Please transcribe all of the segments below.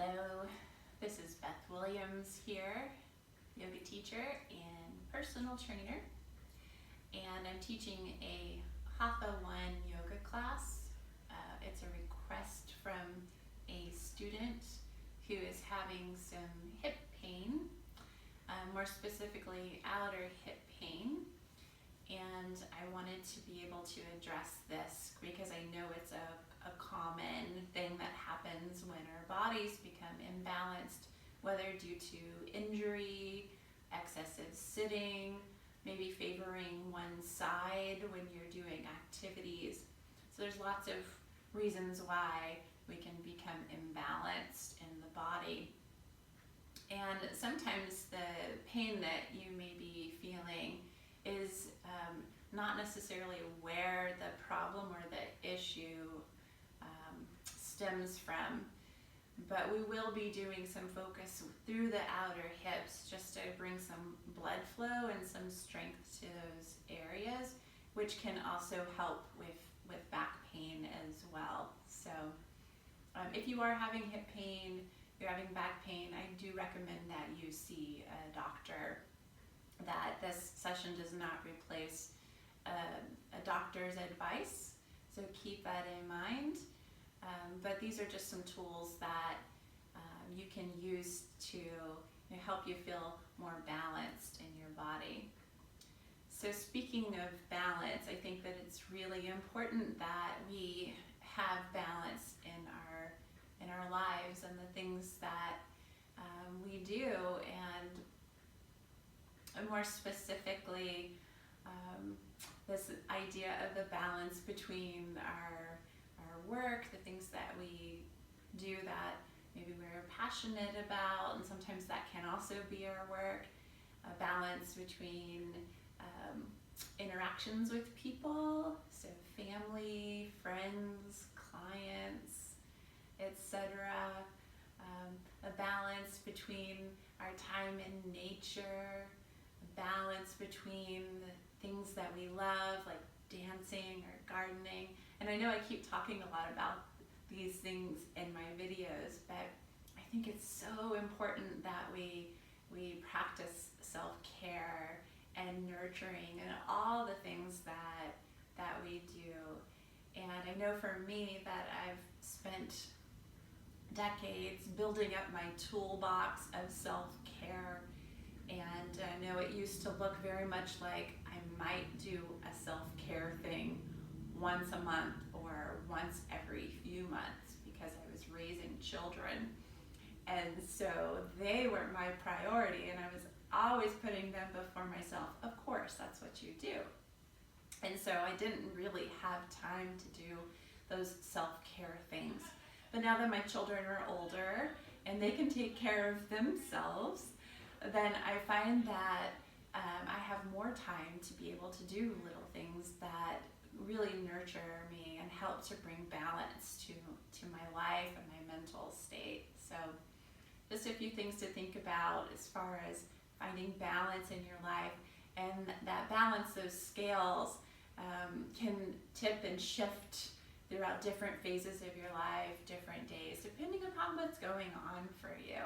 Hello, this is Beth Williams here, yoga teacher and personal trainer, and I'm teaching a Hatha 1 yoga class. It's a request from a student who is having some hip pain, more specifically outer hip pain, and I wanted to be able to address this because I know it's a common thing that happens when our bodies become imbalanced, whether due to injury, excessive sitting, maybe favoring one side when you're doing activities. So there's lots of reasons why we can become imbalanced in the body. And sometimes the pain that you may be feeling is not necessarily where the problem or the issue stems from, but we will be doing some focus through the outer hips just to bring some blood flow and some strength to those areas, which can also help with back pain as well. So if you are having hip pain, you're having back pain, I do recommend that you see a doctor, that this session does not replace a doctor's advice, so keep that in mind. But these are just some tools that you can use to help you feel more balanced in your body. So speaking of balance, I think that it's really important that we have balance in our lives and the things that we do, and more specifically, this idea of the balance between our work, the things that we do that maybe we're passionate about, and sometimes that can also be our work, a balance between interactions with people, so family, friends, clients, etc. A balance between our time in nature, a balance between the things that we love, like dancing or gardening. And I know I keep talking a lot about these things in my videos, but I think it's so important that we practice self-care and nurturing and all the things that we do. And I know for me that I've spent decades building up my toolbox of self-care, and I know it used to look very much like I might do a self-care thing once a month or once every few months because I was raising children, and so they were my priority, and I was always putting them before myself. Of course, that's what you do. And so I didn't really have time to do those self-care things. But now that my children are older and they can take care of themselves, then I find that I have more time to be able to do little things that really nurture me and help to bring balance to my life and my mental state. So just a few things to think about as far as finding balance in your life, and that balance, those scales can tip and shift throughout different phases of your life, different days, depending upon what's going on for you.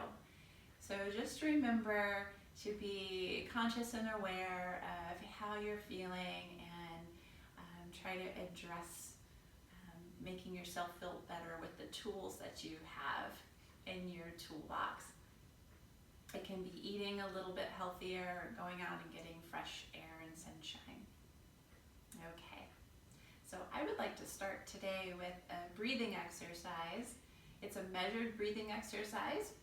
So just remember to be conscious and aware of how you're feeling, and try to address making yourself feel better with the tools that you have in your toolbox. It can be eating a little bit healthier, or going out and getting fresh air and sunshine. Okay, so I would like to start today with a breathing exercise. It's a measured breathing exercise,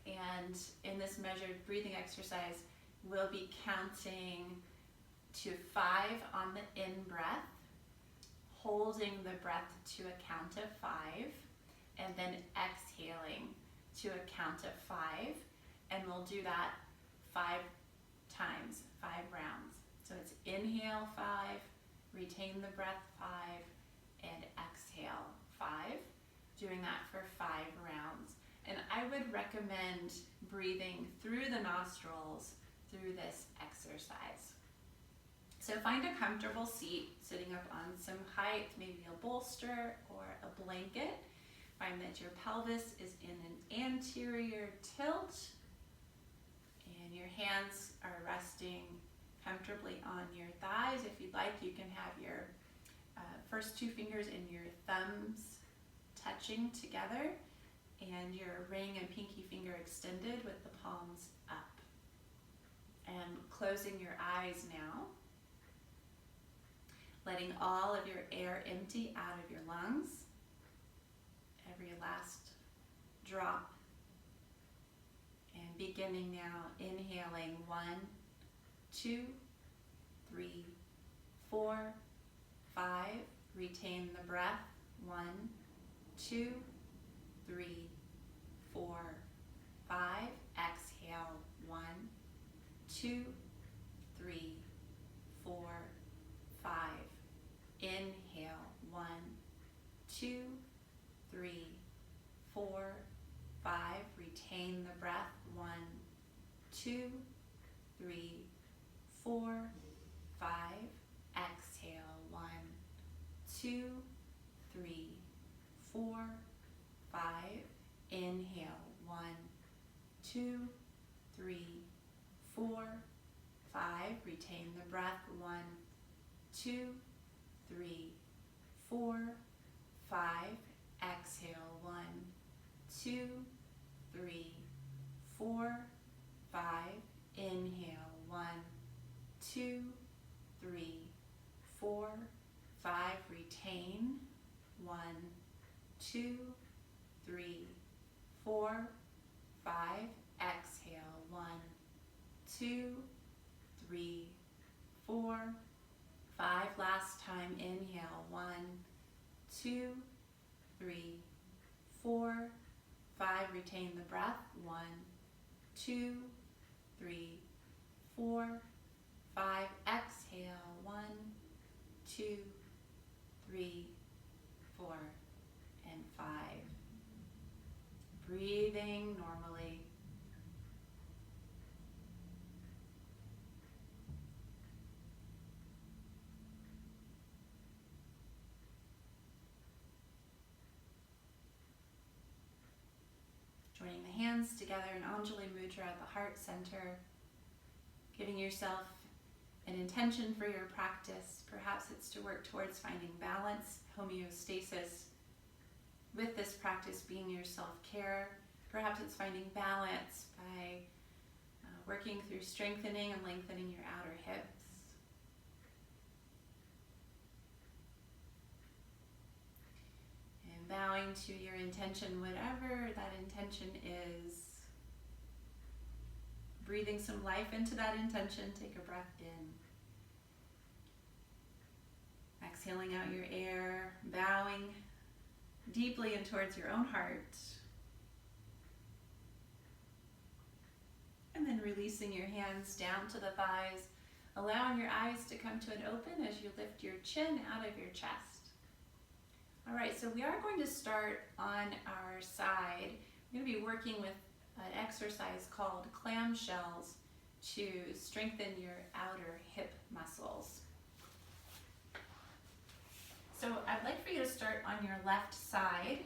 and in this measured breathing exercise, we'll be counting to 5 on the in-breath, holding the breath to a count of 5, and then exhaling to a count of 5, and we'll do that 5 times, 5 rounds. So it's inhale 5, retain the breath 5, and exhale 5, doing that for 5 rounds. And I would recommend breathing through the nostrils through this exercise. So find a comfortable seat, sitting up on some height, maybe a bolster or a blanket. Find that your pelvis is in an anterior tilt and your hands are resting comfortably on your thighs. If you'd like, you can have your first two fingers and your thumbs touching together and your ring and pinky finger extended with the palms up. And closing your eyes now, letting all of your air empty out of your lungs, every last drop. And beginning now, inhaling 1, 2, 3, 4, 5. Retain the breath. 1, 2, 3, 4, 5. Exhale. 1, 2, 3, 4, 5. Inhale. 1, 2, 3, 4, 5. Retain the breath. 1, 2, 3, 4, 5. Exhale. 1, 2, 3, 4, 5. Inhale. 1, 2, 3, 4, 5. Retain the breath. 1, 2, 3, 4, 5. Exhale. 1, 2, 3, 4, 5. Inhale. 1, 2, 3, 4, 5. Retain. 1, 2, 3, 4, 5. Exhale. 1, 2, 3, 4, 5. Last time. Inhale. 1, 2, 3, 4, 5. Retain the breath. 1, 2, 3, 4, 5. Exhale. 1, 2, 3, 4, and 5. Breathing normally. Joining the hands together in Anjali Mudra at the heart center, giving yourself an intention for your practice. Perhaps it's to work towards finding balance, homeostasis. With this practice being your self-care, perhaps it's finding balance by working through strengthening and lengthening your outer hips. And bowing to your intention, whatever that intention is. Breathing some life into that intention. Take a breath in. Exhaling out your air, bowing deeply in towards your own heart. And then releasing your hands down to the thighs, allowing your eyes to come to an open as you lift your chin out of your chest. All right, so we are going to start on our side. We're going to be working with an exercise called clamshells to strengthen your outer hip muscles. So I'd like for you to start on your left side.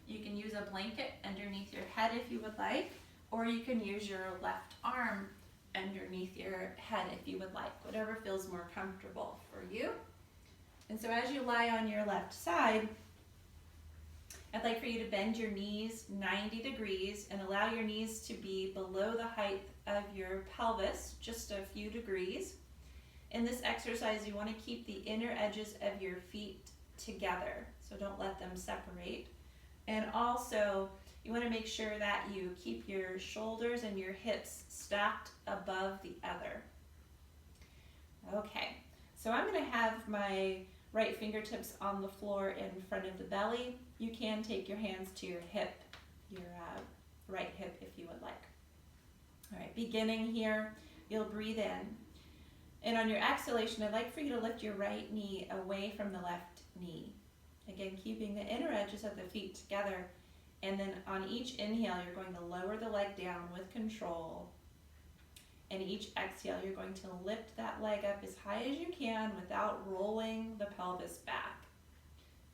You can use a blanket underneath your head if you would like, or you can use your left arm underneath your head if you would like, whatever feels more comfortable for you. And so as you lie on your left side, I'd like for you to bend your knees 90 degrees and allow your knees to be below the height of your pelvis, just a few degrees. In this exercise, you want to keep the inner edges of your feet together, so don't let them separate. And also, you want to make sure that you keep your shoulders and your hips stacked above the other. Okay, so I'm going to have my right fingertips on the floor in front of the belly. You can take your hands to your hip, your right hip if you would like. All right, beginning here, you'll breathe in. And on your exhalation, I'd like for you to lift your right knee away from the left knee. Again, keeping the inner edges of the feet together. And then on each inhale, you're going to lower the leg down with control. And each exhale, you're going to lift that leg up as high as you can without rolling the pelvis back.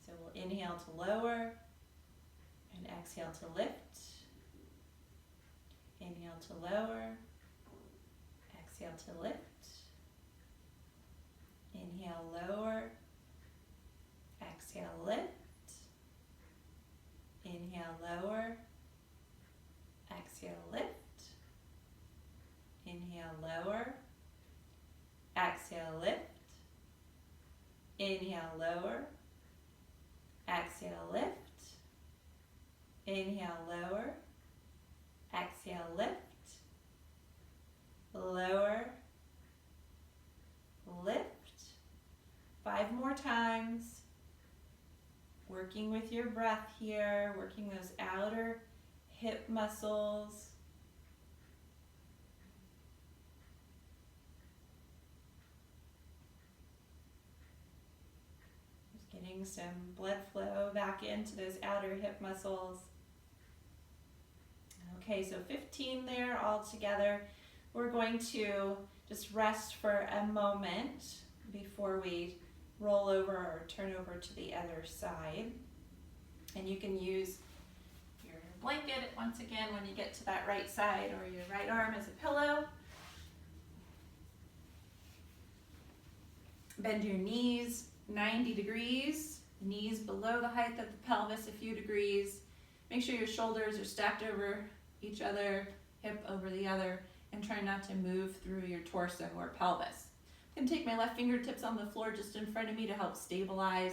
So we'll inhale to lower. And exhale to lift. Inhale to lower. Exhale to lift. Inhale, lower. Exhale, lift. Inhale, lower. Exhale, lift. Inhale, lower. Exhale, lift. Inhale, lower. Exhale, lift. Inhale, lower. Exhale, lift. Lower. Lift. 5 more times. Working with your breath here, working those outer hip muscles. Just getting some blood flow back into those outer hip muscles. Okay, so 15 there all together. We're going to just rest for a moment before we roll over or turn over to the other side. And you can use your blanket once again when you get to that right side, or your right arm as a pillow. Bend your knees 90 degrees, knees below the height of the pelvis a few degrees. Make sure your shoulders are stacked over each other, hip over the other, and try not to move through your torso or pelvis. I'm going to take my left fingertips on the floor just in front of me to help stabilize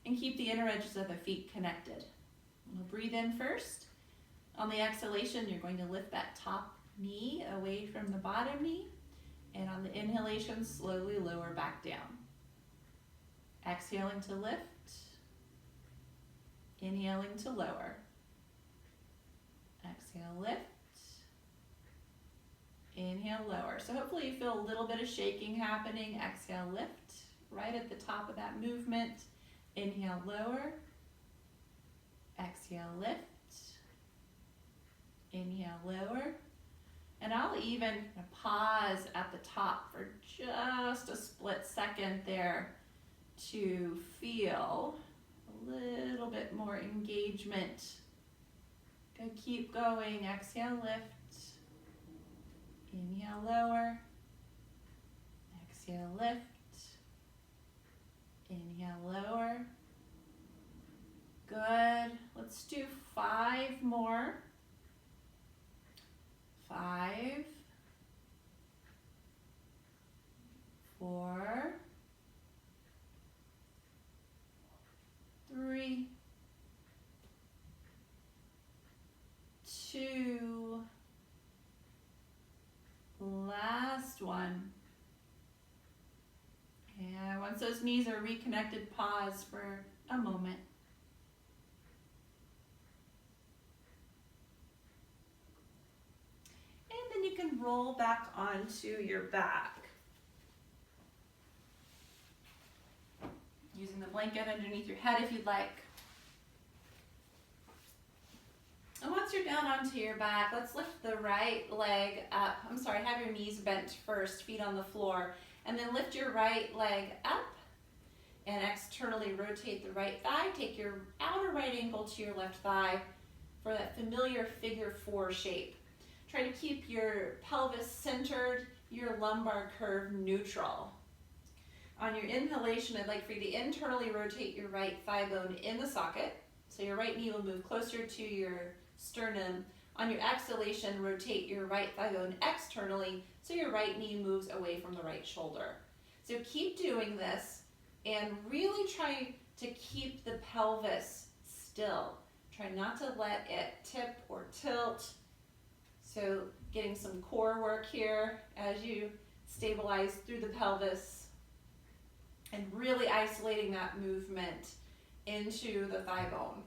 and keep the inner edges of the feet connected. We'll breathe in first. On the exhalation, you're going to lift that top knee away from the bottom knee, and on the inhalation, slowly lower back down. Exhaling to lift, inhaling to lower. Exhale, lift. Inhale, lower. So hopefully you feel a little bit of shaking happening. Exhale, lift. Right at the top of that movement. Inhale, lower. Exhale, lift. Inhale, lower. And I'll even pause at the top for just a split second there to feel a little bit more engagement. Good, keep going. Exhale, lift. Inhale, lower. Exhale, lift. Inhale, lower. Good. Let's do 5 more. 5, 4, 3, 2, last one. And once those knees are reconnected, pause for a moment. And then you can roll back onto your back. Using the blanket underneath your head if you'd like. And once you're down onto your back, let's lift the right leg up. Have your knees bent first, feet on the floor. And then lift your right leg up and externally rotate the right thigh. Take your outer right ankle to your left thigh for that familiar figure 4 shape. Try to keep your pelvis centered, your lumbar curve neutral. On your inhalation, I'd like for you to internally rotate your right thigh bone in the socket. So your right knee will move closer to your sternum. On your exhalation, rotate your right thigh bone externally so your right knee moves away from the right shoulder. So keep doing this and really try to keep the pelvis still. Try not to let it tip or tilt. So getting some core work here as you stabilize through the pelvis and really isolating that movement into the thigh bone.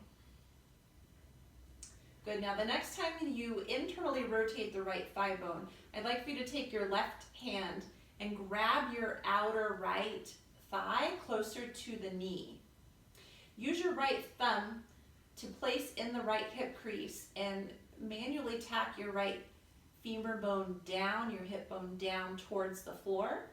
Good, now the next time you internally rotate the right thigh bone, I'd like for you to take your left hand and grab your outer right thigh closer to the knee. Use your right thumb to place in the right hip crease and manually tack your right femur bone down, your hip bone down towards the floor.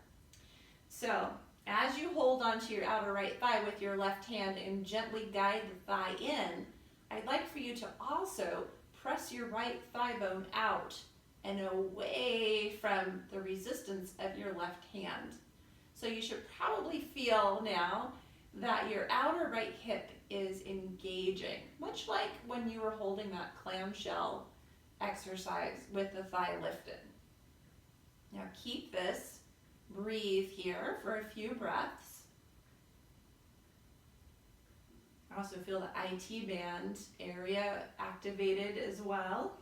So as you hold onto your outer right thigh with your left hand and gently guide the thigh in, I'd like for you to also press your right thigh bone out and away from the resistance of your left hand. So you should probably feel now that your outer right hip is engaging, much like when you were holding that clamshell exercise with the thigh lifted. Now keep this, breathe here for a few breaths. Also feel the IT band area activated as well.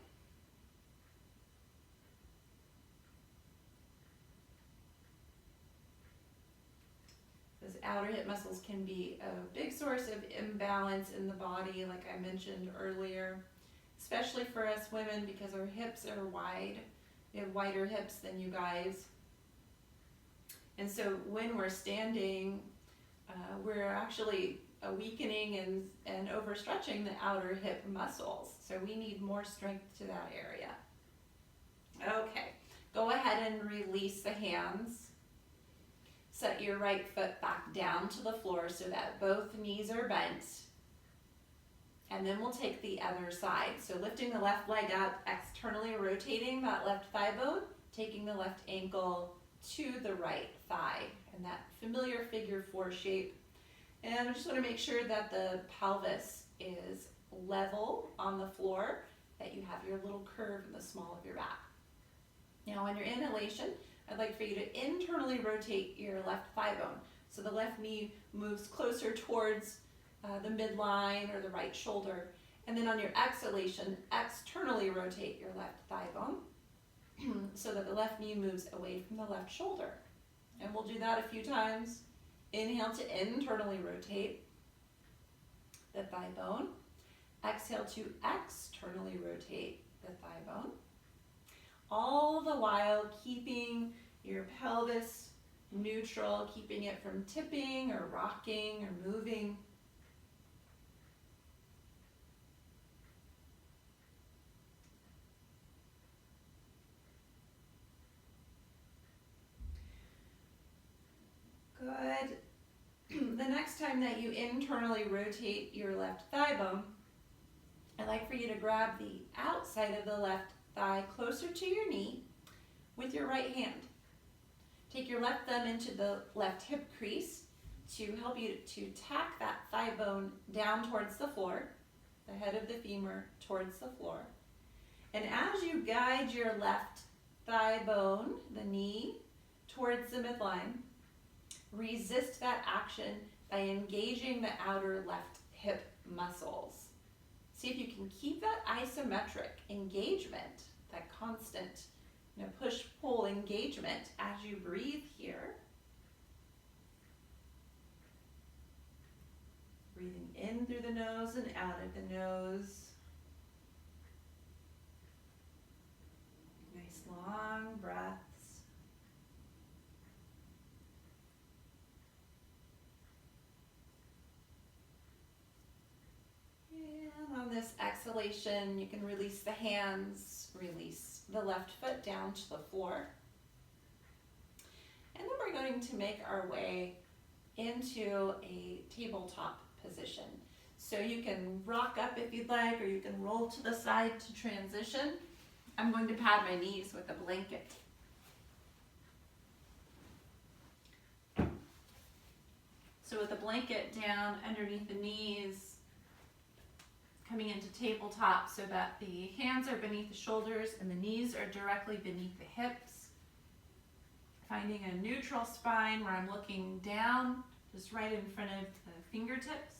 Those outer hip muscles can be a big source of imbalance in the body, like I mentioned earlier, especially for us women because our hips are wide. We have wider hips than you guys. And so when we're standing, we're actually weakening and overstretching the outer hip muscles. So we need more strength to that area. Okay, go ahead and release the hands. Set your right foot back down to the floor so that both knees are bent. And then we'll take the other side. So lifting the left leg up, externally rotating that left thigh bone, taking the left ankle to the right thigh, and that familiar figure 4 shape. And I just want to make sure that the pelvis is level on the floor, that you have your little curve in the small of your back. Now on your inhalation, I'd like for you to internally rotate your left thigh bone. So the left knee moves closer towards the midline or the right shoulder. And then on your exhalation, externally rotate your left thigh bone so that the left knee moves away from the left shoulder. And we'll do that a few times. Inhale to internally rotate the thigh bone. Exhale to externally rotate the thigh bone. All the while keeping your pelvis neutral, keeping it from tipping or rocking or moving. Good. The next time that you internally rotate your left thigh bone, I'd like for you to grab the outside of the left thigh closer to your knee with your right hand. Take your left thumb into the left hip crease to help you to tack that thigh bone down towards the floor, the head of the femur towards the floor. And as you guide your left thigh bone, the knee, towards the midline, resist that action by engaging the outer left hip muscles. See if you can keep that isometric engagement, that constant push-pull engagement as you breathe here. Breathing in through the nose and out of the nose. Nice long breaths. And on this exhalation, you can release the hands, release the left foot down to the floor. And then we're going to make our way into a tabletop position. So you can rock up if you'd like, or you can roll to the side to transition. I'm going to pad my knees with a blanket. So with the blanket down underneath the knees, coming into tabletop so that the hands are beneath the shoulders and the knees are directly beneath the hips. Finding a neutral spine where I'm looking down, just right in front of the fingertips.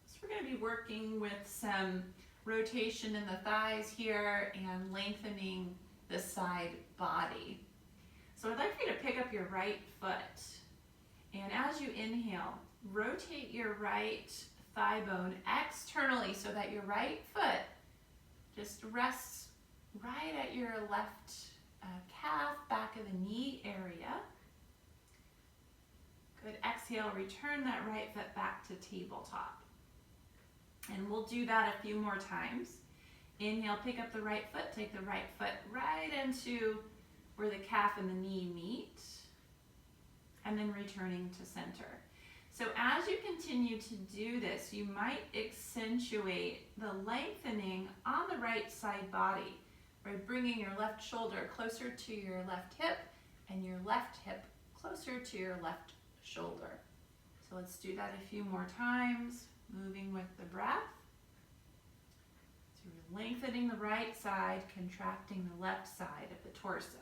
So we're going to be working with some rotation in the thighs here and lengthening the side body. So I'd like for you to pick up your right foot. And as you inhale, rotate your right thigh bone externally so that your right foot just rests right at your left calf, back of the knee area. Good. Exhale, return that right foot back to tabletop. And we'll do that a few more times. Inhale, pick up the right foot, take the right foot right into where the calf and the knee meet, and then returning to center. So as you continue to do this, you might accentuate the lengthening on the right side body by bringing your left shoulder closer to your left hip and your left hip closer to your left shoulder. So let's do that a few more times, moving with the breath. So we're lengthening the right side, contracting the left side of the torso.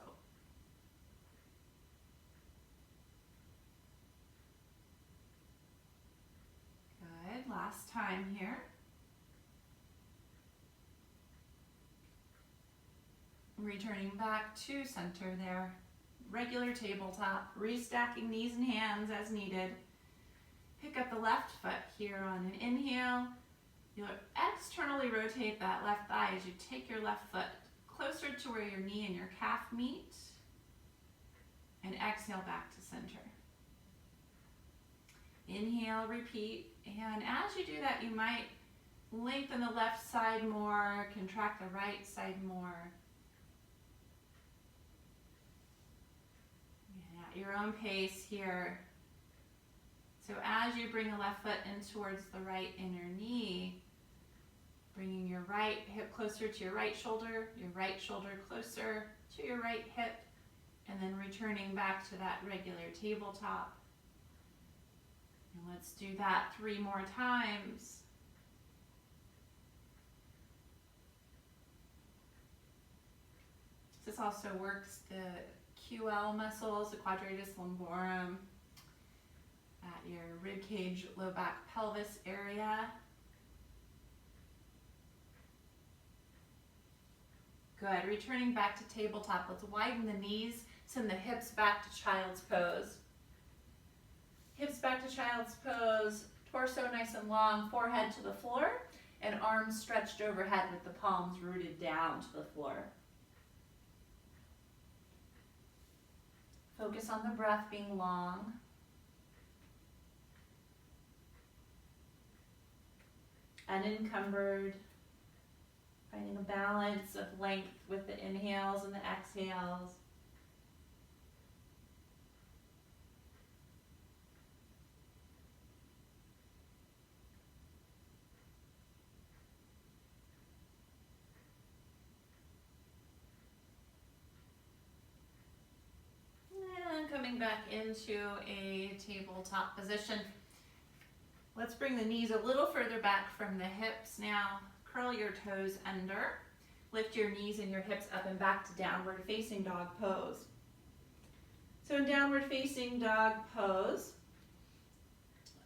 Good, last time here. Returning back to center there. Regular tabletop, restacking knees and hands as needed. Pick up the left foot here on an inhale. You'll externally rotate that left thigh as you take your left foot closer to where your knee and your calf meet. And exhale back to center. Inhale, repeat. And as you do that, you might lengthen the left side more, contract the right side more. And at your own pace here. So as you bring the left foot in towards the right inner knee, bringing your right hip closer to your right shoulder closer to your right hip, and then returning back to that regular tabletop. And let's do that 3 more times. This also works the QL muscles, the quadratus lumborum, at your rib cage, low back, pelvis area. Good, returning back to tabletop. Let's widen the knees, send the hips back to child's pose. Hips back to child's pose, torso nice and long, forehead to the floor, and arms stretched overhead with the palms rooted down to the floor. Focus on the breath being long. Unencumbered, finding a balance of length with the inhales and the exhales. And coming back into a tabletop position. Let's bring the knees a little further back from the hips now. Curl your toes under. Lift your knees and your hips up and back to downward facing dog pose. So in downward facing dog pose,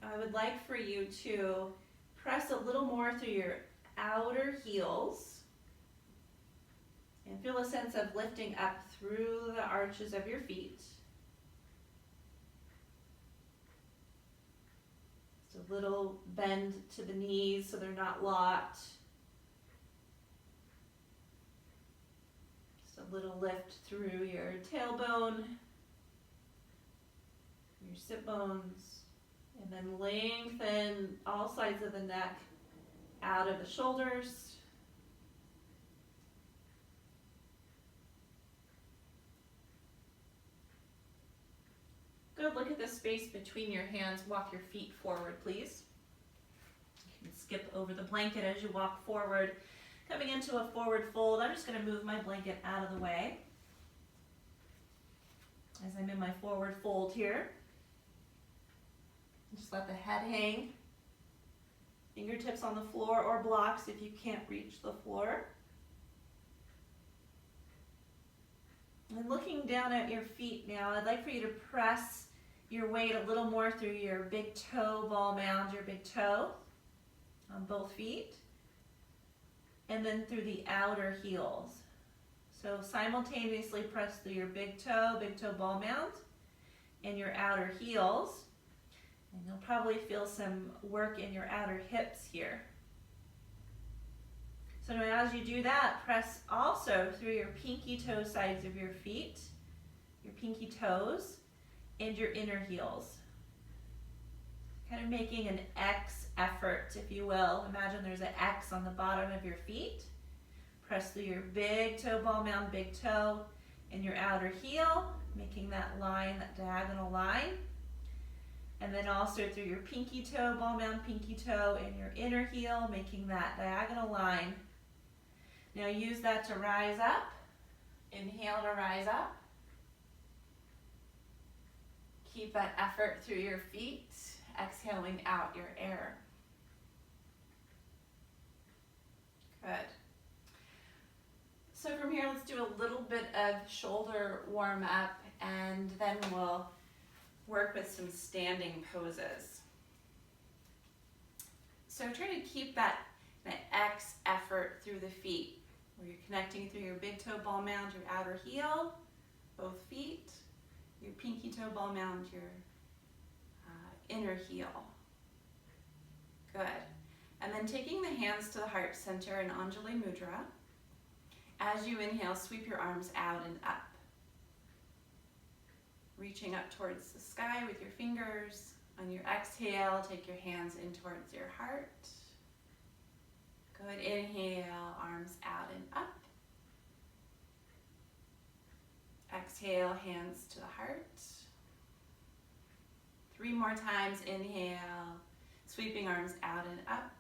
I would like for you to press a little more through your outer heels and feel a sense of lifting up through the arches of your feet. A little bend to the knees so they're not locked. Just a little lift through your tailbone, your sit bones, and then lengthen all sides of the neck out of the shoulders. Good, look at the space between your hands. Walk your feet forward, please. You can skip over the blanket as you walk forward. Coming into a forward fold, I'm just going to move my blanket out of the way as I'm in my forward fold here. Just let the head hang. Fingertips on the floor or blocks if you can't reach the floor. And looking down at your feet now, I'd like for you to press your weight a little more through your big toe ball mound, your big toe on both feet, and then through the outer heels. So simultaneously press through your big toe ball mound, and your outer heels. And you'll probably feel some work in your outer hips here. So now as you do that, press also through your pinky toe sides of your feet, your pinky toes, and your inner heels. Kind of making an X effort, if you will. Imagine there's an X on the bottom of your feet. Press through your big toe ball mound, big toe, and your outer heel, making that line, that diagonal line. And then also through your pinky toe, ball mound pinky toe, and your inner heel, making that diagonal line. Now use that to rise up. Inhale to rise up. Keep that effort through your feet, exhaling out your air. Good. So from here, let's do a little bit of shoulder warm up, and then we'll work with some standing poses. So try to keep that X effort through the feet, where you're connecting through your big toe ball mound, your outer heel, both feet, your pinky toe ball mound, your inner heel. Good. And then taking the hands to the heart center in Anjali Mudra. As you inhale, sweep your arms out and up. Reaching up towards the sky with your fingers. On your exhale, take your hands in towards your heart. Good. Inhale, arms out and up. Exhale, hands to the heart. 3 more times. Inhale, sweeping arms out and up.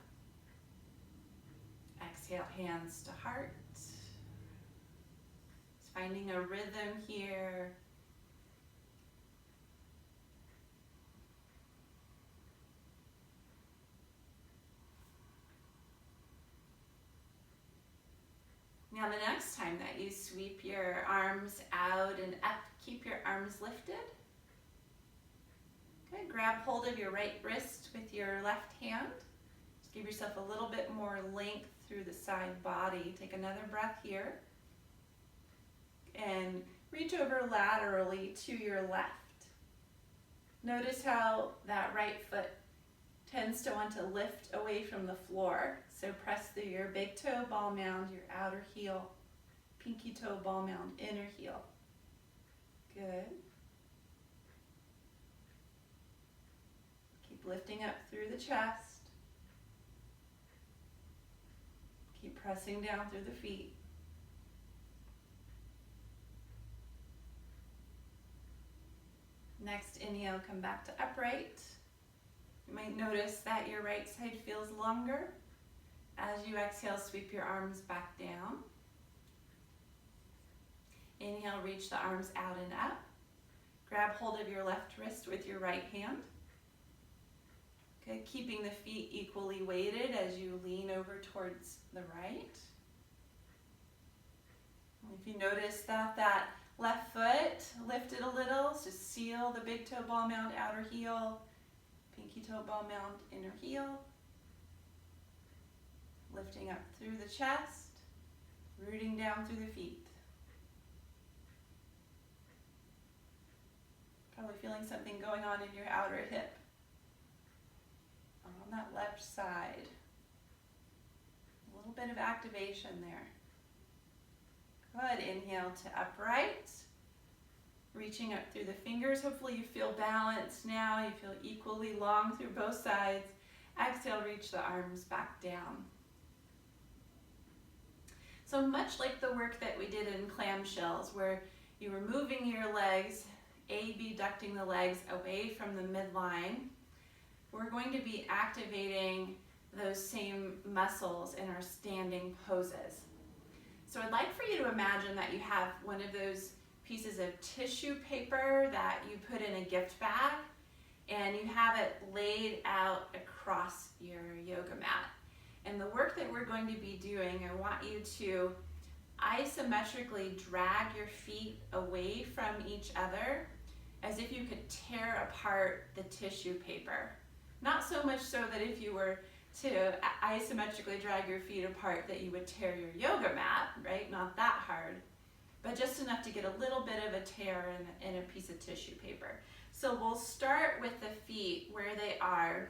Exhale, hands to heart. Just finding a rhythm here. Now the next time that you sweep your arms out and up, keep your arms lifted. Good, grab hold of your right wrist with your left hand. Just give yourself a little bit more length through the side body. Take another breath here. And reach over laterally to your left. Notice how that right foot tends to want to lift away from the floor. So press through your big toe ball mound, your outer heel, pinky toe ball mound, inner heel. Good. Keep lifting up through the chest. Keep pressing down through the feet. Next inhale, come back to upright. You might notice that your right side feels longer. As you exhale, sweep your arms back down. Inhale, reach the arms out and up. Grab hold of your left wrist with your right hand. Okay, keeping the feet equally weighted as you lean over towards the right. If you notice that left foot lifted a little, so seal the big toe ball mound, outer heel, pinky toe ball mound, inner heel. Lifting up through the chest, rooting down through the feet. Probably feeling something going on in your outer hip. On that left side. A little bit of activation there. Good. Inhale to upright. Reaching up through the fingers. Hopefully you feel balanced now. You feel equally long through both sides. Exhale, reach the arms back down. So much like the work that we did in clamshells, where you were moving your legs, abducting the legs away from the midline, we're going to be activating those same muscles in our standing poses. So I'd like for you to imagine that you have one of those pieces of tissue paper that you put in a gift bag, and you have it laid out across your yoga mat. And the work that we're going to be doing, I want you to isometrically drag your feet away from each other as if you could tear apart the tissue paper. Not so much so that if you were to isometrically drag your feet apart that you would tear your yoga mat, right? Not that hard, but just enough to get a little bit of a tear in a piece of tissue paper. So we'll start with the feet where they are.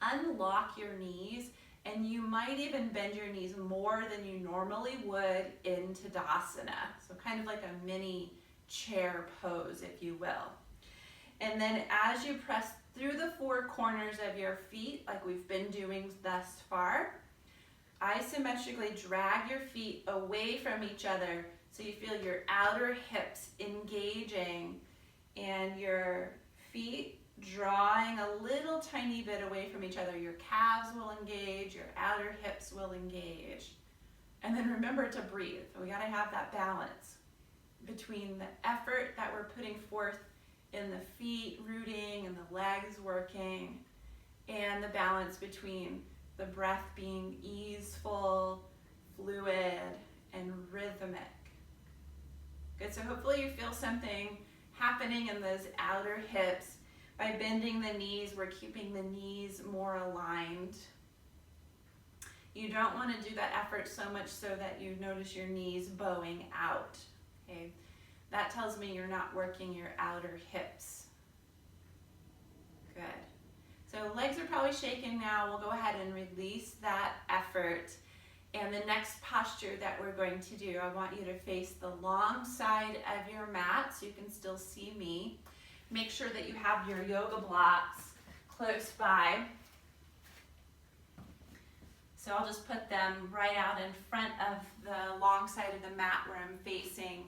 Unlock your knees, and you might even bend your knees more than you normally would in Tadasana. So kind of like a mini chair pose, if you will. And then as you press through the 4 corners of your feet, like we've been doing thus far, isometrically drag your feet away from each other so you feel your outer hips engaging and your feet drawing a little tiny bit away from each other. Your calves will engage, your outer hips will engage. And then remember to breathe. We gotta have that balance between the effort that we're putting forth in the feet rooting and the legs working, and the balance between the breath being easeful, fluid, and rhythmic. Good, so hopefully you feel something happening in those outer hips. By bending the knees, we're keeping the knees more aligned. You don't want to do that effort so much so that you notice your knees bowing out. Okay, that tells me you're not working your outer hips. Good. So legs are probably shaking now. We'll go ahead and release that effort. And the next posture that we're going to do, I want you to face the long side of your mat so you can still see me. Make sure that you have your yoga blocks close by. So I'll just put them right out in front of the long side of the mat where I'm facing.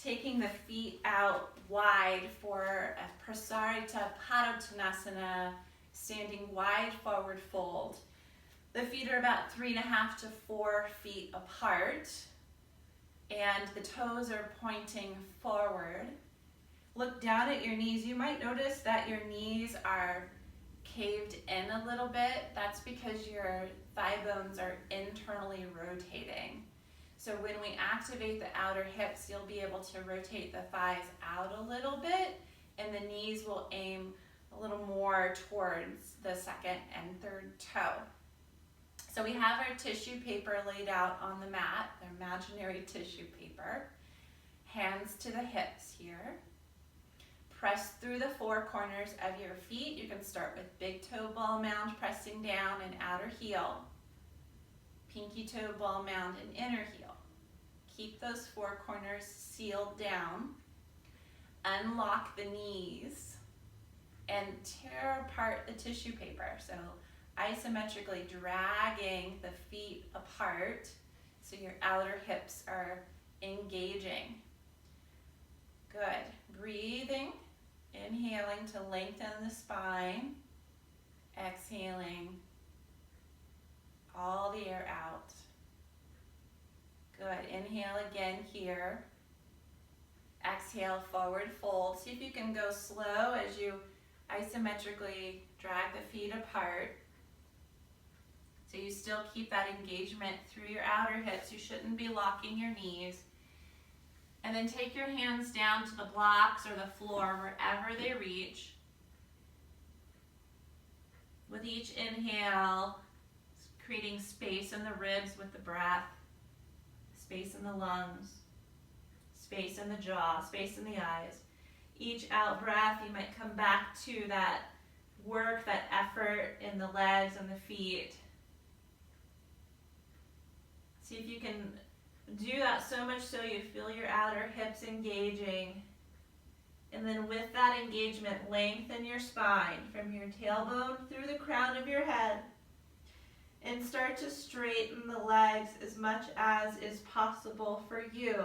Taking the feet out wide for a Prasarita Padottanasana, standing wide forward fold. The feet are about 3.5 to 4 feet apart, and the toes are pointing forward. Look down at your knees. You might notice that your knees are caved in a little bit. That's because your thigh bones are internally rotating. So when we activate the outer hips, you'll be able to rotate the thighs out a little bit, and the knees will aim a little more towards the second and third toe. So we have our tissue paper laid out on the mat, the imaginary tissue paper. Hands to the hips here. Press through the 4 corners of your feet. You can start with big toe ball mound, pressing down and outer heel. Pinky toe ball mound and inner heel. Keep those 4 corners sealed down. Unlock the knees and tear apart the tissue paper. So isometrically dragging the feet apart so your outer hips are engaging. Good. Breathing. Inhaling to lengthen the spine. Exhaling all the air out. Good. Inhale again here. Exhale, forward fold. See if you can go slow as you isometrically drag the feet apart. So you still keep that engagement through your outer hips. You shouldn't be locking your knees. And then take your hands down to the blocks or the floor, wherever they reach. With each inhale, creating space in the ribs with the breath, space in the lungs, space in the jaw, space in the eyes. Each out breath, you might come back to that work, that effort in the legs and the feet. See if you can do that so much so you feel your outer hips engaging. And then with that engagement, lengthen your spine from your tailbone through the crown of your head. And start to straighten the legs as much as is possible for you.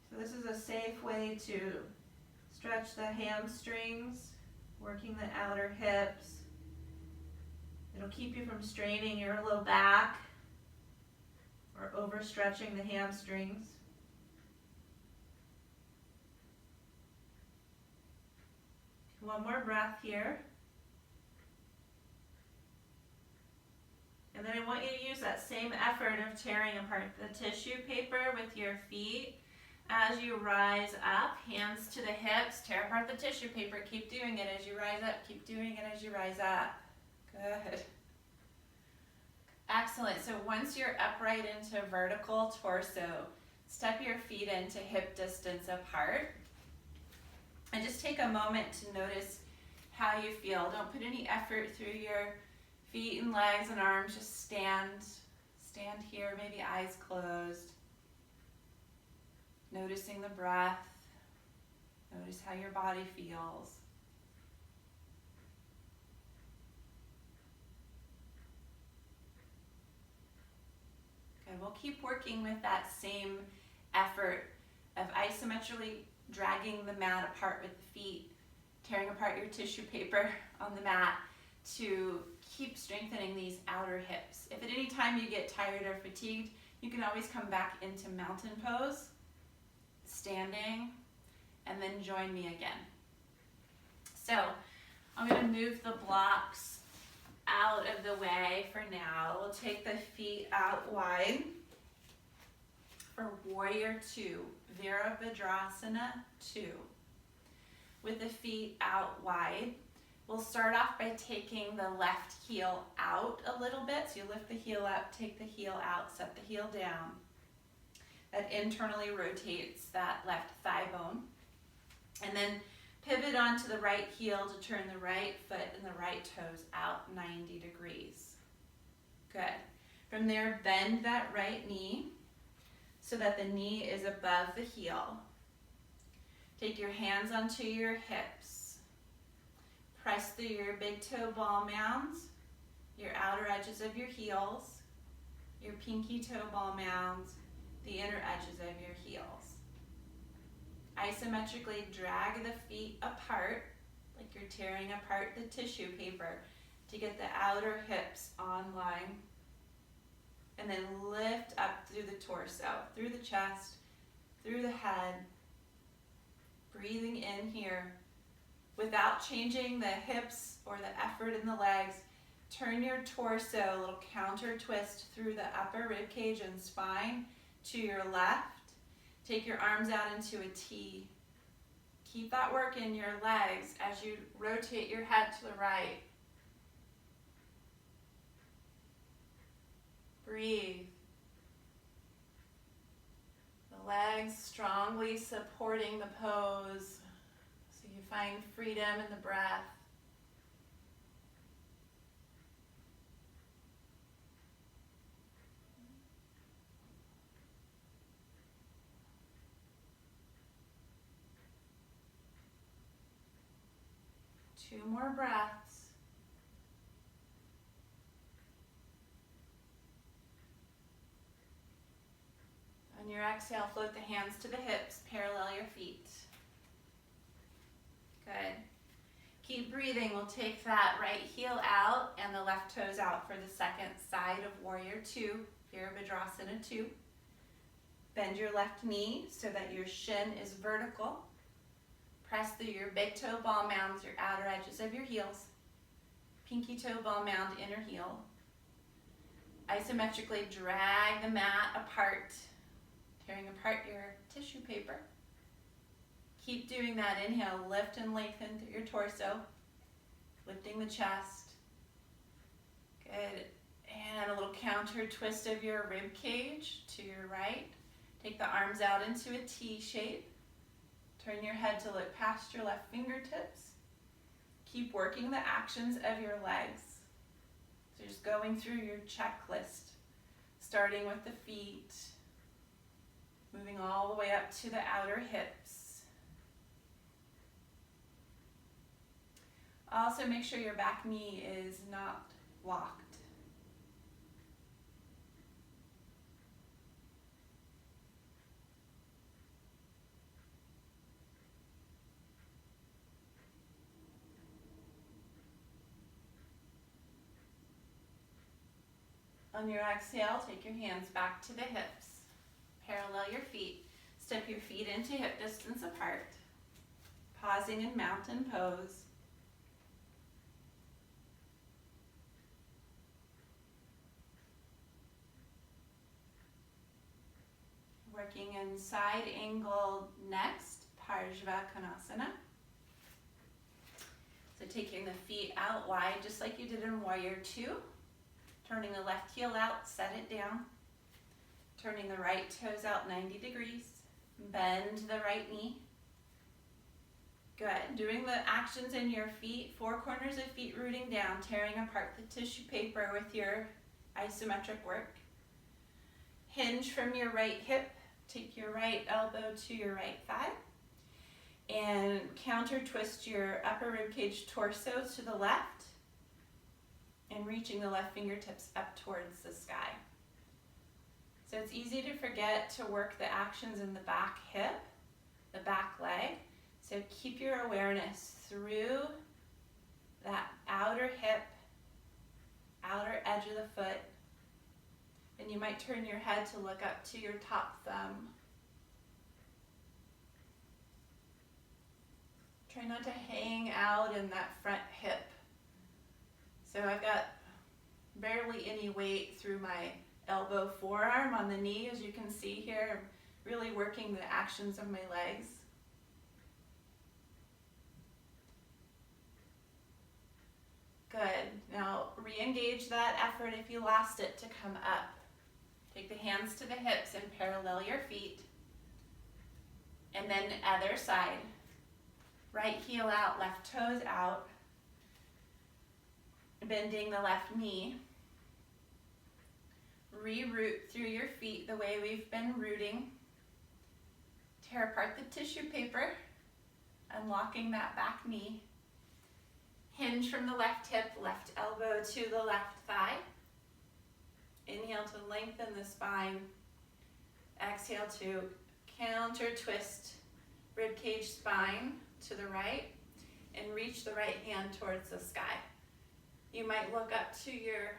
So this is a safe way to stretch the hamstrings, working the outer hips. It'll keep you from straining your low back or overstretching the hamstrings. One more breath here. And then I want you to use that same effort of tearing apart the tissue paper with your feet. As you rise up, hands to the hips, tear apart the tissue paper. Keep doing it as you rise up. Keep doing it as you rise up. Good. Excellent. So once you're upright into vertical torso, step your feet into hip distance apart. And just take a moment to notice how you feel. Don't put any effort through your feet and legs and arms. Just stand here, maybe eyes closed. Noticing the breath. Notice how your body feels. Good. And we'll keep working with that same effort of isometrically dragging the mat apart with the feet, tearing apart your tissue paper on the mat to keep strengthening these outer hips. If at any time you get tired or fatigued, you can always come back into mountain pose, standing, and then join me again. So I'm going to move the blocks out of the way for now. We'll take the feet out wide for Warrior 2, Virabhadrasana 2. With the feet out wide, we'll start off by taking the left heel out a little bit. So you lift the heel up, take the heel out, set the heel down. That internally rotates that left thigh bone. And then pivot onto the right heel to turn the right foot and the right toes out 90 degrees. Good. From there, bend that right knee so that the knee is above the heel. Take your hands onto your hips. Press through your big toe ball mounds, your outer edges of your heels, your pinky toe ball mounds, the inner edges of your heels. Isometrically drag the feet apart like you're tearing apart the tissue paper to get the outer hips online. And then lift up through the torso, through the chest, through the head. Breathing in here. Without changing the hips or the effort in the legs, turn your torso, a little counter twist through the upper rib cage and spine to your left. Take your arms out into a T. Keep that work in your legs as you rotate your head to the right. Breathe. The legs strongly supporting the pose so you find freedom in the breath. Two more breaths. On your exhale, float the hands to the hips, parallel your feet. Good. Keep breathing. We'll take that right heel out and the left toes out for the second side of Warrior 2, Virabhadrasana 2. Bend your left knee so that your shin is vertical. Press through your big toe ball mounds, your outer edges of your heels. Pinky toe ball mound, inner heel. Isometrically drag the mat apart, tearing apart your tissue paper. Keep doing that. Inhale, lift and lengthen through your torso, lifting the chest. Good. And a little counter twist of your rib cage to your right. Take the arms out into a T shape. Turn your head to look past your left fingertips. Keep working the actions of your legs. So just going through your checklist, starting with the feet, moving all the way up to the outer hips. Also make sure your back knee is not locked. On your exhale, take your hands back to the hips. Parallel your feet. Step your feet into hip distance apart. Pausing in mountain pose. Working in side angle next, Parsvakonasana. So taking the feet out wide, just like you did in Warrior 2. Turning the left heel out, set it down. Turning the right toes out 90 degrees. Bend the right knee. Good. Doing the actions in your feet, four corners of feet rooting down, tearing apart the tissue paper with your isometric work. Hinge from your right hip. Take your right elbow to your right thigh. And counter twist your upper ribcage torso to the left. And reaching the left fingertips up towards the sky. So it's easy to forget to work the actions in the back hip, the back leg. So keep your awareness through that outer hip, outer edge of the foot. And you might turn your head to look up to your top thumb. Try not to hang out in that front hip. So I've got barely any weight through my elbow, forearm on the knee, as you can see here. I'm really working the actions of my legs. Good. Now re-engage that effort if you lost it to come up. Take the hands to the hips and parallel your feet. And then other side. Right heel out, left toes out. Bending the left knee. Re-root through your feet the way we've been rooting. Tear apart the tissue paper, unlocking that back knee. Hinge from the left hip, left elbow to the left thigh. Inhale to lengthen the spine. Exhale to counter twist ribcage spine to the right and reach the right hand towards the sky. You might look up to your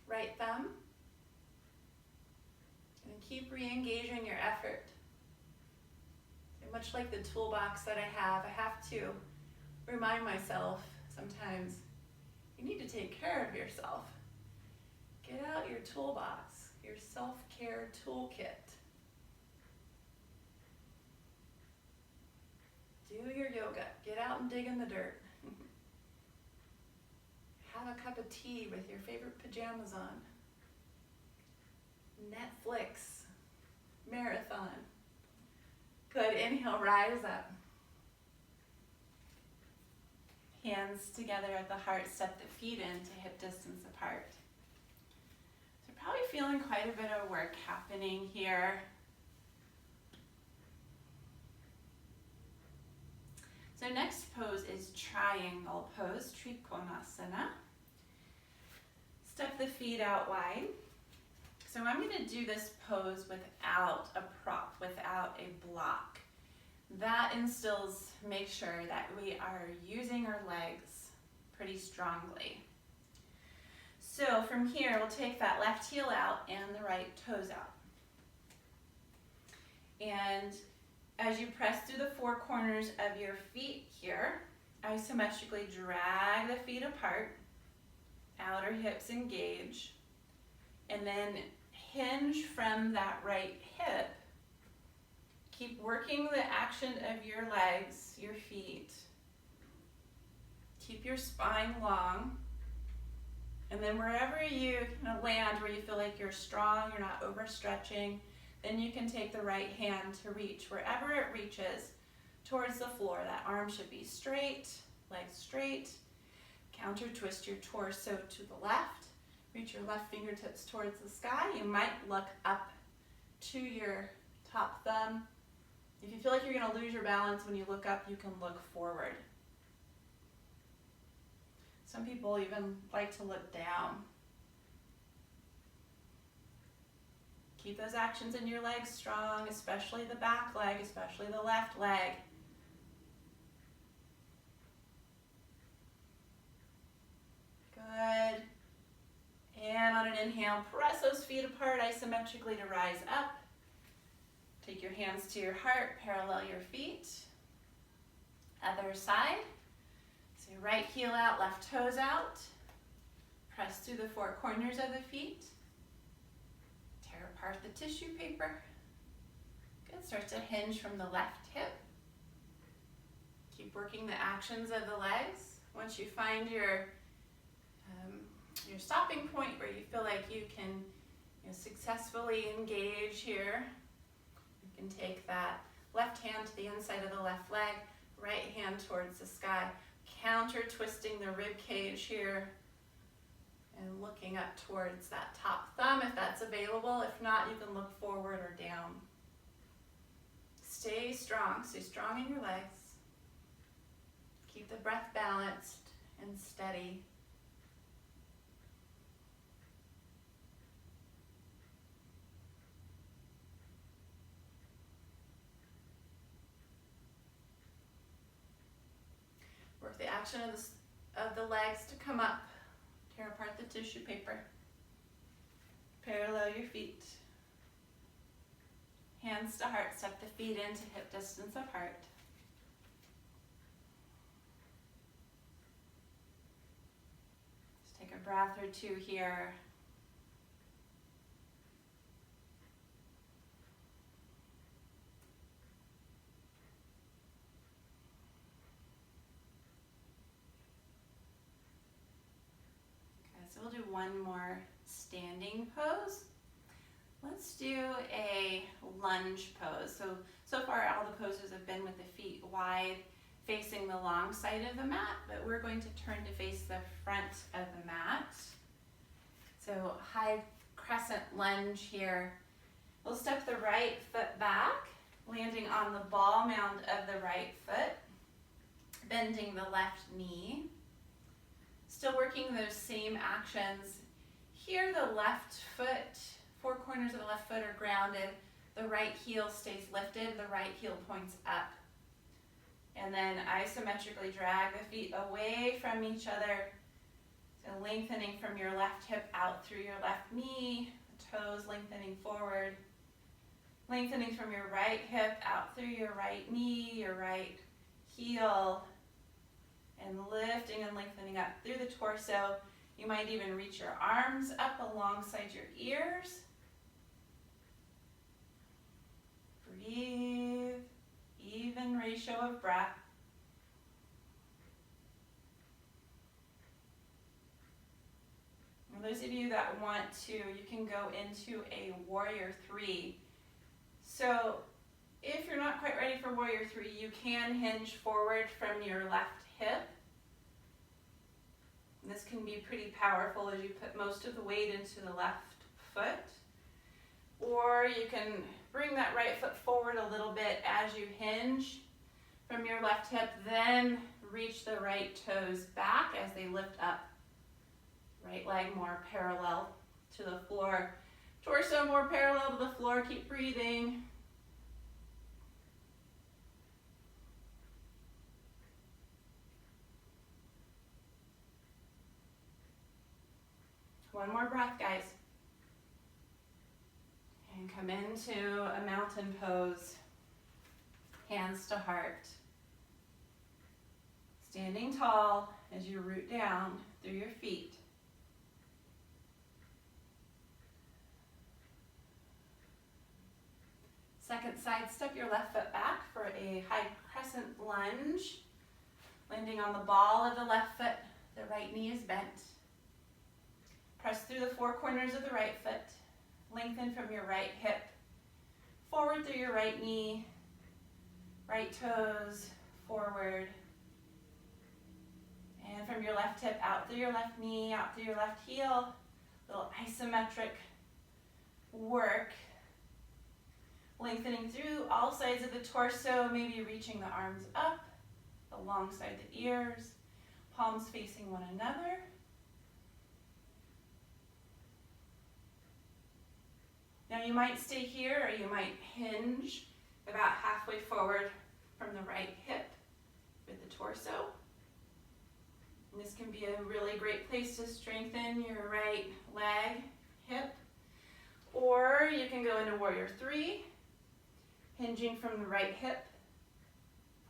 right thumb and keep re-engaging your effort. And much like the toolbox that I have to remind myself sometimes, you need to take care of yourself. Get out your toolbox, your self-care toolkit. Do your yoga. Get out and dig in the dirt. Have a cup of tea with your favorite pajamas on. Netflix. Marathon. Good. Inhale, rise up. Hands together at the heart. Step the feet in to hip distance apart. So you're probably feeling quite a bit of work happening here. So next pose is triangle pose, Trikonasana. Step the feet out wide. So I'm going to do this pose without a prop, without a block. That instills, make sure that we are using our legs pretty strongly. So from here, we'll take that left heel out and the right toes out. And as you press through the four corners of your feet here, isometrically drag the feet apart, outer hips engage, and then hinge from that right hip. Keep working the action of your legs, your feet. Keep your spine long. And then wherever you land, where you feel like you're strong, you're not overstretching, then you can take the right hand to reach wherever it reaches towards the floor. That arm should be straight, legs straight. Counter twist your torso to the left. Reach your left fingertips towards the sky. You might look up to your top thumb. If you feel like you're going to lose your balance when you look up, you can look forward. Some people even like to look down. Keep those actions in your legs strong, especially the back leg, especially the left leg. Good. And on an inhale, press those feet apart isometrically to rise up. Take your hands to your heart, parallel your feet. Other side. So right heel out, left toes out. Press through the four corners of the feet. Tear apart the tissue paper. Good. Start to hinge from the left hip. Keep working the actions of the legs. Once you find your stopping point where you feel like you can successfully engage here, you can take that left hand to the inside of the left leg, right hand towards the sky, counter twisting the rib cage here and looking up towards that top thumb if that's available. If not, you can look forward or down. Stay strong in your legs. Keep the breath balanced and steady. flexion of the legs to come up. Tear apart the tissue paper. Parallel your feet. Hands to heart, step the feet into hip distance apart. Just take a breath or two here. So we'll do one more standing pose. Let's do a lunge pose. So far all the poses have been with the feet wide, facing the long side of the mat, but we're going to turn to face the front of the mat. So high crescent lunge here. We'll step the right foot back, landing on the ball mound of the right foot, bending the left knee. Still working those same actions. Here the left foot, four corners of the left foot are grounded. The right heel stays lifted, the right heel points up. And then isometrically drag the feet away from each other. So lengthening from your left hip out through your left knee, the toes lengthening forward. Lengthening from your right hip out through your right knee, your right heel. And lifting and lengthening up through the torso. You might even reach your arms up alongside your ears. Breathe, even ratio of breath. And those of you that want to, you can go into a warrior three. So if you're not quite ready for warrior three, you can hinge forward from your left hip. And this can be pretty powerful as you put most of the weight into the left foot. Or you can bring that right foot forward a little bit as you hinge from your left hip, then reach the right toes back as they lift up. Right leg more parallel to the floor. Torso more parallel to the floor. Keep breathing. One more breath, guys. And come into a mountain pose. Hands to heart. Standing tall as you root down through your feet. Second side, step your left foot back for a high crescent lunge. Landing on the ball of the left foot, the right knee is bent. Press through the four corners of the right foot. Lengthen from your right hip. Forward through your right knee. Right toes forward. And from your left hip out through your left knee, out through your left heel. Little isometric work. Lengthening through all sides of the torso, maybe reaching the arms up alongside the ears. Palms facing one another. Now you might stay here or you might hinge about halfway forward from the right hip with the torso. And this can be a really great place to strengthen your right leg, hip. Or you can go into warrior three, hinging from the right hip,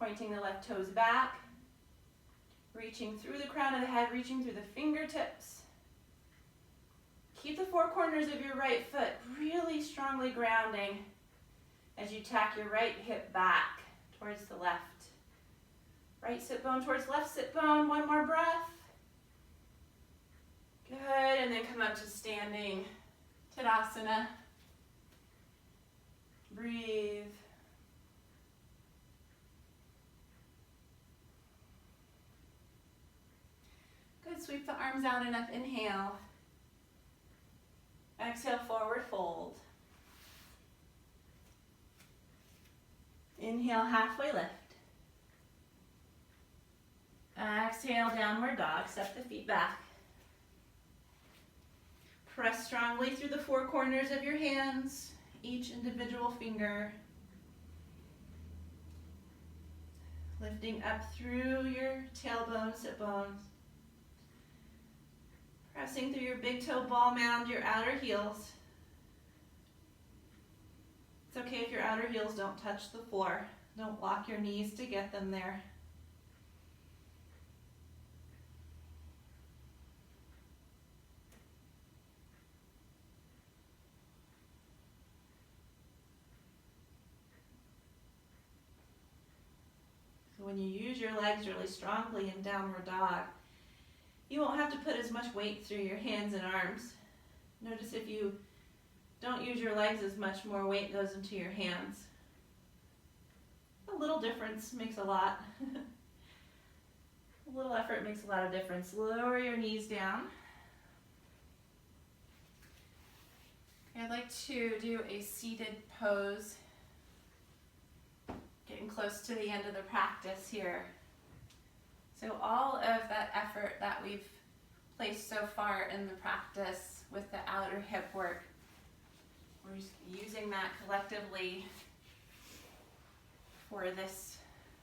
pointing the left toes back, reaching through the crown of the head, reaching through the fingertips. Keep the four corners of your right foot really strongly grounding as you tack your right hip back towards the left. Right sit bone towards left sit bone. One more breath. Good, and then come up to standing Tadasana. Breathe. Good, sweep the arms out and up, inhale. Exhale, forward fold. Inhale, halfway lift. Exhale, downward dog. Step the feet back. Press strongly through the four corners of your hands, each individual finger. Lifting up through your tailbone, sit bones. Pressing through your big toe ball mound, your outer heels. It's okay if your outer heels don't touch the floor. Don't lock your knees to get them there. So when you use your legs really strongly in downward dog, you won't have to put as much weight through your hands and arms. Notice if you don't use your legs as much, more weight goes into your hands. A little difference makes a lot. A little effort makes a lot of difference. Lower your knees down. I'd like to do a seated pose. Getting close to the end of the practice here. So all of that effort that we've placed so far in the practice with the outer hip work, we're just using that collectively for this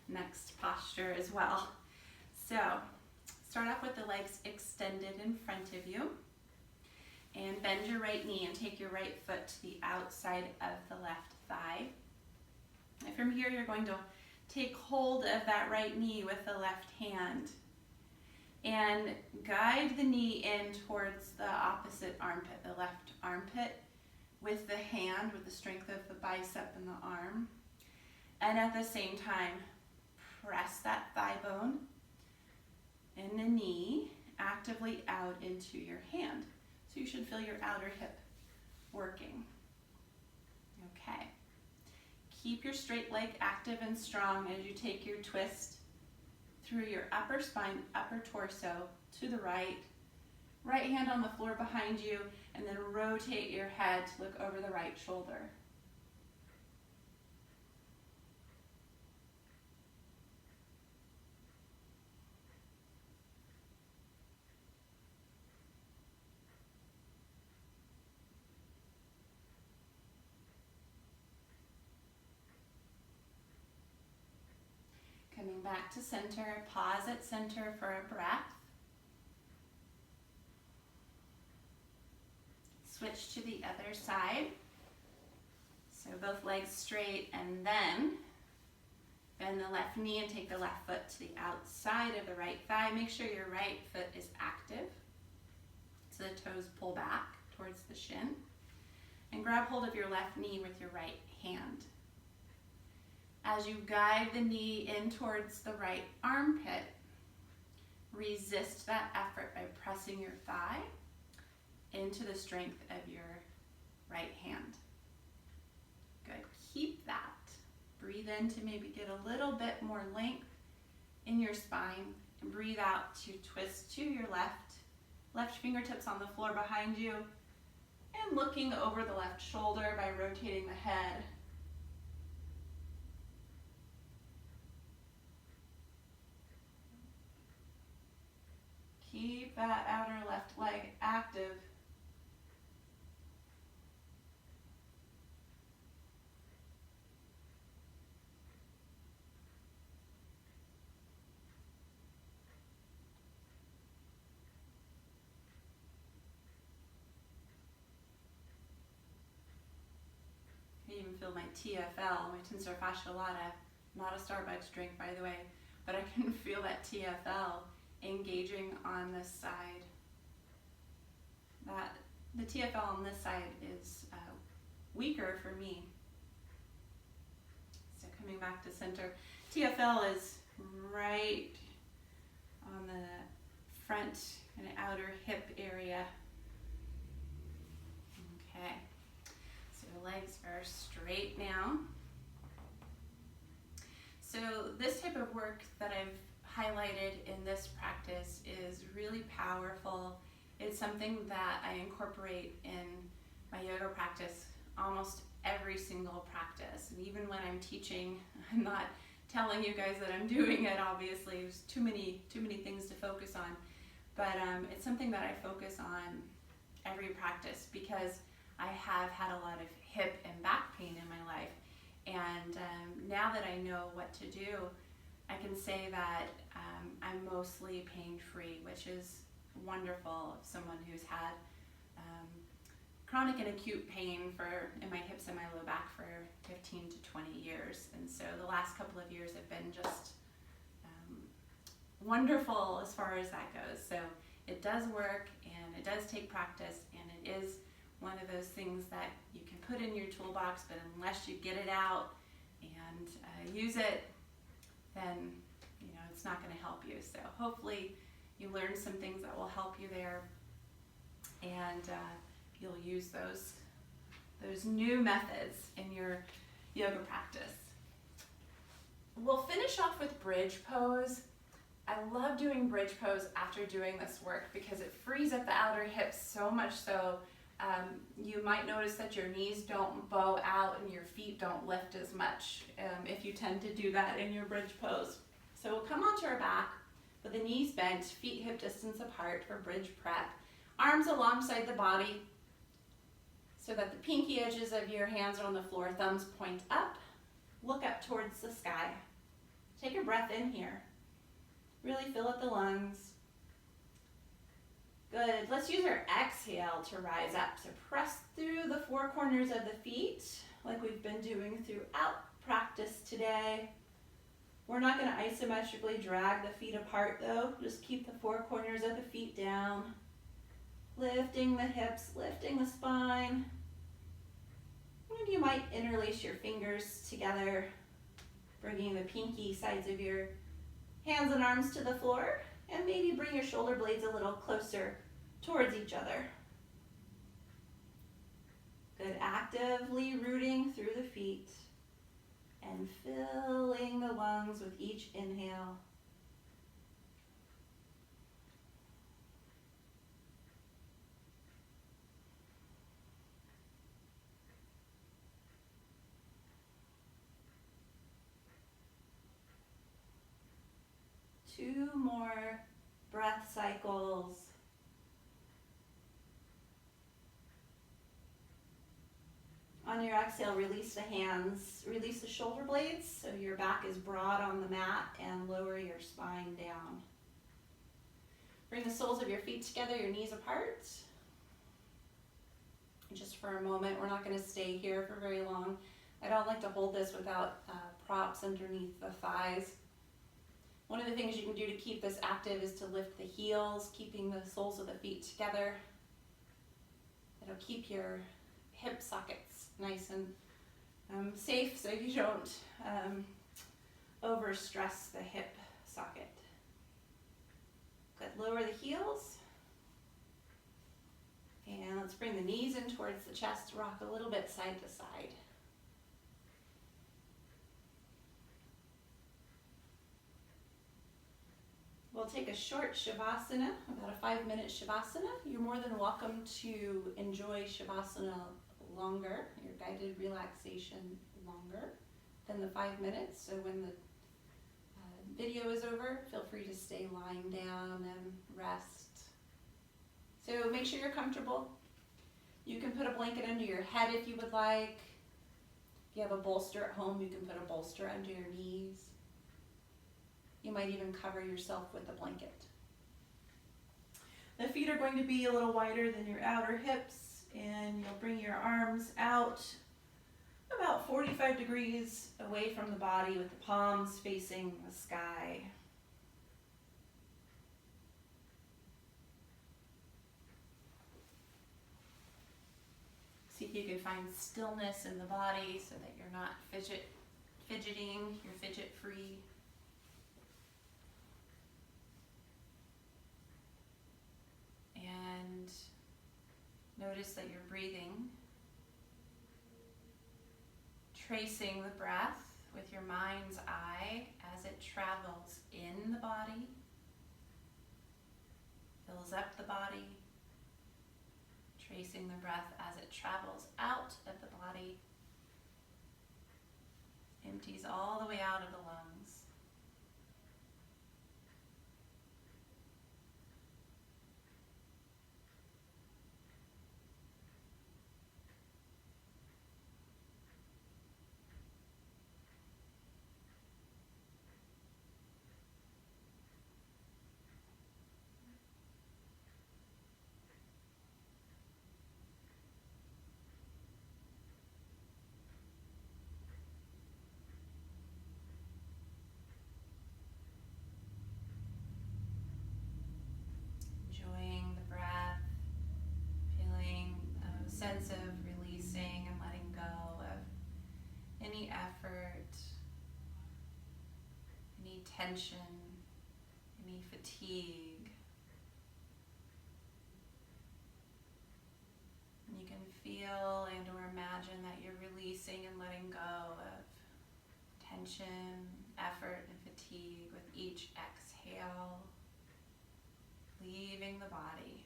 next posture as well. So start off with the legs extended in front of you, and bend your right knee and take your right foot to the outside of the left thigh. And from here, you're going to take hold of that right knee with the left hand and guide the knee in towards the opposite armpit, the left armpit, with the hand, with the strength of the bicep and the arm. And at the same time, press that thigh bone and the knee actively out into your hand. So you should feel your outer hip working. Okay. Keep your straight leg active and strong as you take your twist through your upper spine, upper torso to the right. Right hand on the floor behind you, and then rotate your head to look over the right shoulder. Coming back to center, pause at center for a breath. Switch to the other side. So both legs straight, and then bend the left knee and take the left foot to the outside of the right thigh. Make sure your right foot is active, so the toes pull back towards the shin. And grab hold of your left knee with your right hand. As you guide the knee in towards the right armpit, resist that effort by pressing your thigh into the strength of your right hand. Good, keep that. Breathe in to maybe get a little bit more length in your spine, and breathe out to twist to your left. Left fingertips on the floor behind you, and looking over the left shoulder by rotating the head. Keep that outer left leg active. I even feel my TFL, my tensor fasciae lata, not a Starbucks drink by the way, but I can feel that TFL engaging on this side. The TFL on this side is weaker for me. So coming back to center, TFL is right on the front and outer hip area. Okay, so the legs are straight now. So this type of work that I've highlighted in this practice is really powerful. It's something that I incorporate in my yoga practice almost every single practice. And even when I'm teaching, I'm not telling you guys that I'm doing it, obviously. There's too many things to focus on. But it's something that I focus on every practice because I have had a lot of hip and back pain in my life. And now that I know what to do, I I can say that I'm mostly pain-free, which is wonderful. Someone who's had chronic and acute pain in my hips and my low back for 15 to 20 years. And so the last couple of years have been just wonderful as far as that goes. So it does work, and it does take practice, and it is one of those things that you can put in your toolbox, but unless you get it out and use it, then it's not going to help you. So hopefully you learn some things that will help you there, and you'll use those new methods in your yoga practice. We'll finish off with bridge pose. I love doing bridge pose after doing this work because it frees up the outer hips so much so you might notice that your knees don't bow out and your feet don't lift as much if you tend to do that in your bridge pose. So we'll come onto our back with the knees bent, feet hip distance apart for bridge prep. Arms alongside the body so that the pinky edges of your hands are on the floor, thumbs point up. Look up towards the sky. Take a breath in here. Really fill up the lungs. Good. Let's use our exhale to rise up. So press through the four corners of the feet like we've been doing throughout practice today. We're not going to isometrically drag the feet apart though. Just keep the four corners of the feet down. Lifting the hips, lifting the spine. And you might interlace your fingers together, bringing the pinky sides of your hands and arms to the floor, and maybe bring your shoulder blades a little closer towards each other. Good, actively rooting through the feet and filling the lungs with each inhale. Two more breath cycles. On your exhale, release the hands, release the shoulder blades so your back is broad on the mat, and lower your spine down. Bring the soles of your feet together, your knees apart. Just for a moment, we're not going to stay here for very long. I don't like to hold this without props underneath the thighs. One of the things you can do to keep this active is to lift the heels, keeping the soles of the feet together. It'll keep your hip sockets nice and safe so you don't overstress the hip socket. Good, lower the heels. And let's bring the knees in towards the chest, rock a little bit side to side. We'll take a short Shavasana, about a 5-minute Shavasana. You're more than welcome to enjoy Shavasana longer, your guided relaxation longer than the 5 minutes. So when the video is over, feel free to stay lying down and rest. So make sure you're comfortable. You can put a blanket under your head if you would like. If you have a bolster at home, you can put a bolster under your knees. You might even cover yourself with a blanket. The feet are going to be a little wider than your outer hips, and you'll bring your arms out about 45 degrees away from the body with the palms facing the sky. See if you can find stillness in the body so that you're not fidgeting, you're fidget free. And notice that you're breathing, tracing the breath with your mind's eye as it travels in the body, fills up the body, tracing the breath as it travels out of the body, empties all the way out of the lungs. tension, any fatigue. And you can feel and or imagine that you're releasing and letting go of tension, effort, and fatigue with each exhale, leaving the body.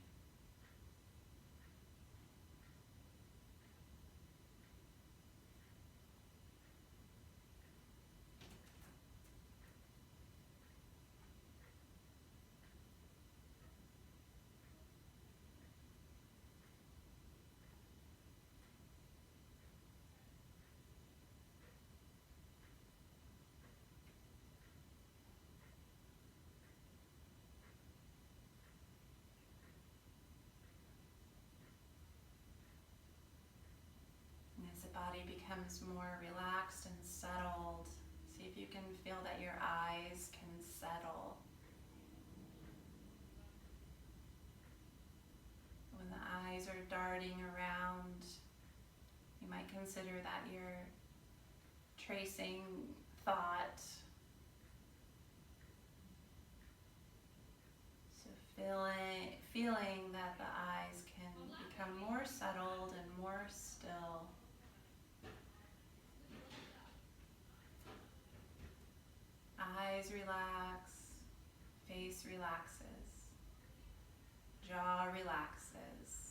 And as the body becomes more relaxed and settled, see if you can feel that your eyes can settle. When the eyes are darting around, you might consider that you're tracing thought. So feeling that the eyes can become more settled and more still. Eyes relax, face relaxes, jaw relaxes.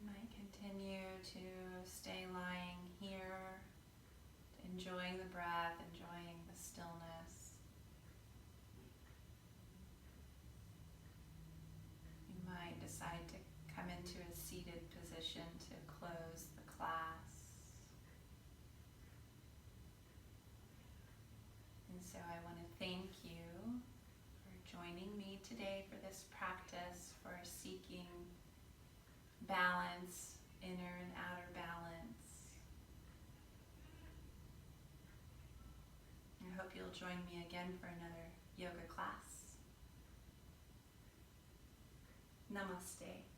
You might continue to stay lying here, enjoying the breath, enjoying the stillness. You might decide to come into a seated position to close the class. And so I want to thank you for joining me today for this practice for seeking balance, inner and outer balance. I hope you'll join me again for another yoga class. Namaste.